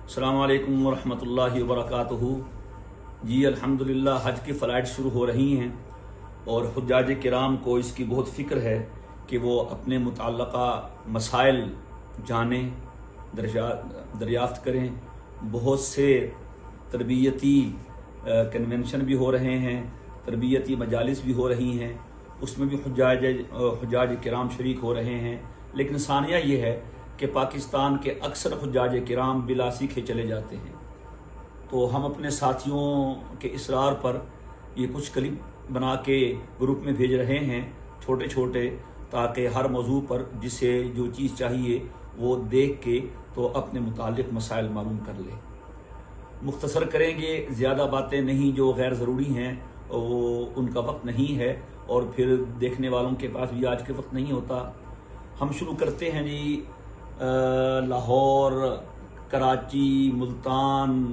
السلام علیکم ورحمۃ اللہ وبرکاتہ۔ جی الحمدللہ حج کی فلائٹ شروع ہو رہی ہیں اور حجاج کرام کو اس کی بہت فکر ہے کہ وہ اپنے متعلقہ مسائل جانیں، دریافت کریں۔ بہت سے تربیتی کنونشن بھی ہو رہے ہیں، تربیتی مجالس بھی ہو رہی ہیں، اس میں بھی حجاج کرام شریک ہو رہے ہیں۔ لیکن ثانیہ یہ ہے کہ پاکستان کے اکثر حجاج کرام بلا سیکھے چلے جاتے ہیں، تو ہم اپنے ساتھیوں کے اصرار پر یہ کچھ کلپ بنا کے گروپ میں بھیج رہے ہیں، چھوٹے چھوٹے، تاکہ ہر موضوع پر جسے جو چیز چاہیے وہ دیکھ کے تو اپنے متعلق مسائل معلوم کر لے۔ مختصر کریں گے، زیادہ باتیں نہیں جو غیر ضروری ہیں، وہ ان کا وقت نہیں ہے اور پھر دیکھنے والوں کے پاس بھی آج کے وقت نہیں ہوتا۔ ہم شروع کرتے ہیں جی لاہور، کراچی، ملتان،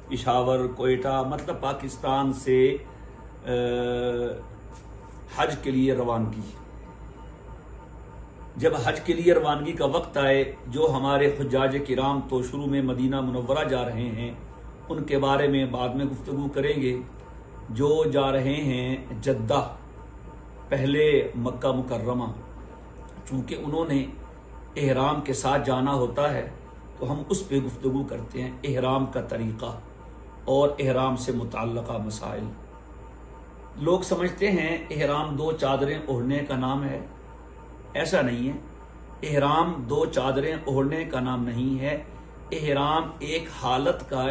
پشاور، کوئٹہ، مطلب پاکستان سے حج کے لیے روانگی۔ جب حج کے لیے روانگی کا وقت آئے، جو ہمارے حجاج کرام تو شروع میں مدینہ منورہ جا رہے ہیں، ان کے بارے میں بعد میں گفتگو کریں گے۔ جو جا رہے ہیں جدہ، پہلے مکہ مکرمہ، چونکہ انہوں نے احرام کے ساتھ جانا ہوتا ہے تو ہم اس پہ گفتگو کرتے ہیں، احرام کا طریقہ اور احرام سے متعلقہ مسائل۔ لوگ سمجھتے ہیں احرام دو چادریں اوڑھنے کا نام ہے، ایسا نہیں ہے۔ احرام دو چادریں اوڑھنے کا نام نہیں ہے، احرام ایک حالت کا،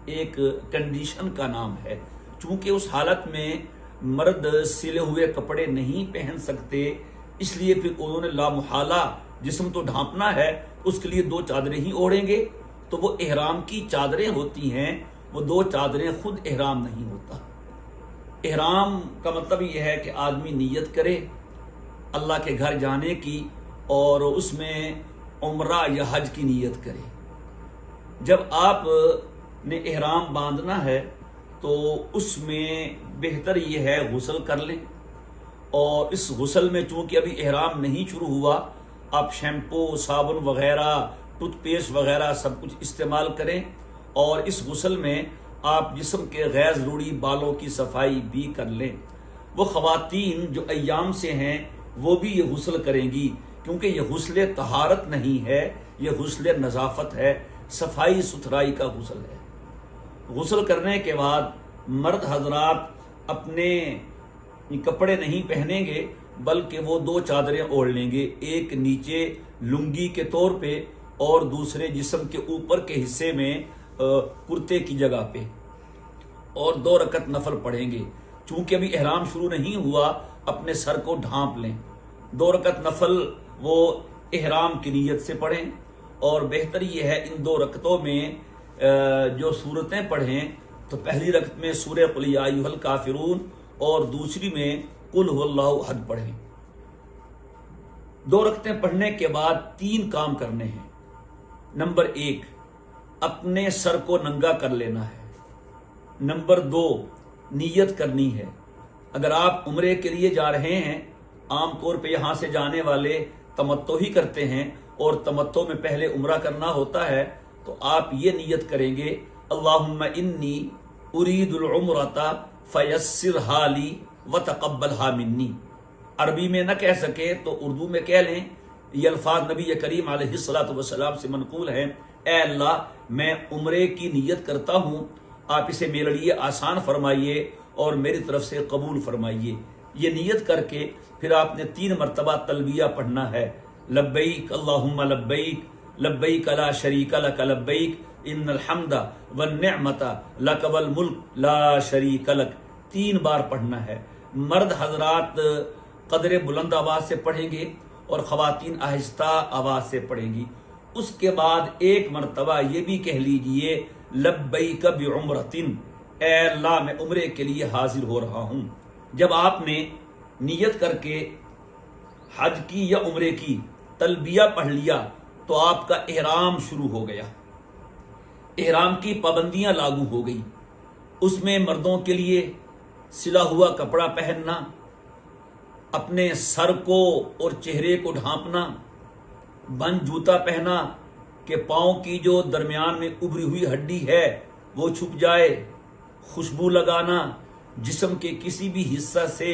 ایک کنڈیشن کا نام ہے۔ چونکہ اس حالت میں مرد سلے ہوئے کپڑے نہیں پہن سکتے، اس لیے پھر انہوں نے لامحالہ جسم تو ڈھانپنا ہے، اس کے لیے دو چادریں ہی اوڑھیں گے۔ تو وہ احرام کی چادریں ہوتی ہیں، وہ دو چادریں، خود احرام نہیں ہوتا۔ احرام کا مطلب یہ ہے کہ آدمی نیت کرے اللہ کے گھر جانے کی اور اس میں عمرہ یا حج کی نیت کرے۔ جب آپ نے احرام باندھنا ہے تو اس میں بہتر یہ ہے غسل کر لیں، اور اس غسل میں چونکہ ابھی احرام نہیں شروع ہوا، آپ شیمپو، صابن وغیرہ، ٹوتھ پیسٹ وغیرہ سب کچھ استعمال کریں، اور اس غسل میں آپ جسم کے غیر ضروری بالوں کی صفائی بھی کر لیں۔ وہ خواتین جو ایام سے ہیں وہ بھی یہ غسل کریں گی، کیونکہ یہ غسل طہارت نہیں ہے، یہ غسل نظافت ہے، صفائی ستھرائی کا غسل ہے۔ غسل کرنے کے بعد مرد حضرات اپنے کپڑے نہیں پہنیں گے، بلکہ وہ دو چادریں اوڑھ لیں گے، ایک نیچے لنگی کے طور پہ اور دوسرے جسم کے اوپر کے حصے میں کرتے کی جگہ پہ، اور 2 رکعت نفل پڑھیں گے۔ چونکہ ابھی احرام شروع نہیں ہوا، اپنے سر کو ڈھانپ لیں۔ 2 رکعت نفل وہ احرام کی نیت سے پڑھیں، اور بہتر یہ ہے ان 2 رکعتوں میں جو سورتیں پڑھیں تو پہلی رکعت میں سورہ قل یا ایھا الکافرون اور دوسری میں قل ھو اللہ احد پڑھیں۔ 2 رکعتیں پڑھنے کے بعد 3 کام کرنے ہیں۔ نمبر 1، اپنے سر کو ننگا کر لینا ہے۔ نمبر 2، نیت کرنی ہے۔ اگر آپ عمرے کے لیے جا رہے ہیں، عام طور پہ یہاں سے جانے والے تمتع ہی کرتے ہیں، اور تمتع میں پہلے عمرہ کرنا ہوتا ہے، تو آپ یہ نیت کریں گے، اللہم انی ارید العمرۃ فیسرھا لی وتقبلھا منی۔ عربی میں نہ کہہ سکے تو اردو میں کہہ لیں، یہ الفاظ نبی کریم علیہ الصلوۃ والسلام سے منقول ہیں، اے اللہ میں عمرے کی نیت کرتا ہوں، آپ اسے میرے لیے آسان فرمائیے اور میری طرف سے قبول فرمائیے۔ یہ نیت کر کے پھر آپ نے 3 مرتبہ تلبیہ پڑھنا ہے، لبیک اللہم لبیک، لبیک لا شریک لک لبیک، ان الحمد والنعمت لک والملک لا شریک لک۔ 3 بار پڑھنا ہے۔ مرد حضرات قدر بلند آواز سے پڑھیں گے اور خواتین آہستہ آواز سے پڑھیں گی۔ اس کے بعد 1 مرتبہ یہ بھی کہہ لیجئے، لبیک بعمرۃ، اے اللہ میں عمرے کے لیے حاضر ہو رہا ہوں۔ جب آپ نے نیت کر کے حج کی یا عمرے کی تلبیہ پڑھ لیا تو آپ کا احرام شروع ہو گیا، احرام کی پابندیاں لاگو ہو گئی۔ اس میں مردوں کے لیے سلا ہوا کپڑا پہننا، اپنے سر کو اور چہرے کو ڈھانپنا، بند جوتا پہنا، کہ پاؤں کی جو درمیان میں ابری ہوئی ہڈی ہے وہ چھپ جائے، خوشبو لگانا، جسم کے کسی بھی حصہ سے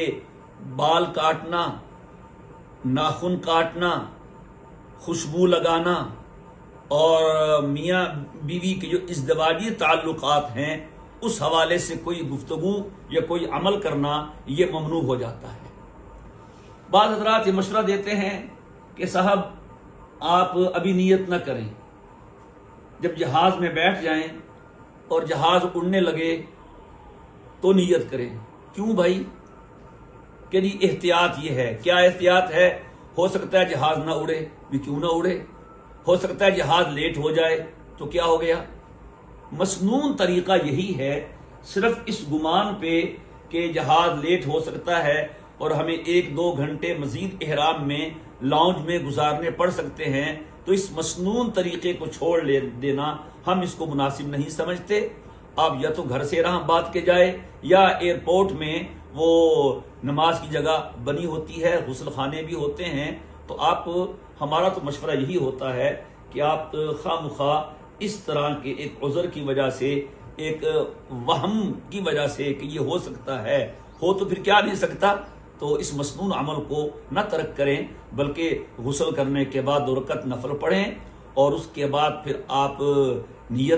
بال کاٹنا، ناخن کاٹنا، خوشبو لگانا، اور میاں بیوی کے جو ازدواجی تعلقات ہیں اس حوالے سے کوئی گفتگو یا کوئی عمل کرنا یہ ممنوع ہو جاتا ہے۔ بعض حضرات یہ مشورہ دیتے ہیں کہ صاحب آپ ابھی نیت نہ کریں، جب جہاز میں بیٹھ جائیں اور جہاز اڑنے لگے تو نیت کریں۔ کیوں بھائی؟ کہ جی احتیاط یہ ہے۔ کیا احتیاط ہے؟ ہو سکتا ہے جہاز نہ اڑے، بھی کیوں نہ اڑے؟ ہو سکتا ہے جہاز لیٹ ہو جائے تو کیا ہو گیا؟ مسنون طریقہ یہی ہے، صرف اس گمان پہ کہ جہاز لیٹ ہو سکتا ہے اور ہمیں 1-2 گھنٹے مزید احرام میں لاؤنج میں گزارنے پڑ سکتے ہیں، تو اس مسنون طریقے کو چھوڑ دینا ہم اس کو مناسب نہیں سمجھتے۔ آپ یا تو گھر سے رہاں بات کے جائے، یا ایئرپورٹ میں وہ نماز کی جگہ بنی ہوتی ہے، غسل خانے بھی ہوتے ہیں، تو آپ ہمارا تو مشورہ یہی ہوتا ہے کہ آپ خواہ مخواہ اس طرح کے ایک عذر کی وجہ سے، ایک وہم کی وجہ سے کہ یہ ہو سکتا ہے، ہو تو پھر کیا نہیں سکتا، تو اس مسنون عمل کو نہ ترک کریں، بلکہ غسل کرنے کے بعد 2 رکعت نفل پڑھیں اور اس کے بعد پھر آپ نیت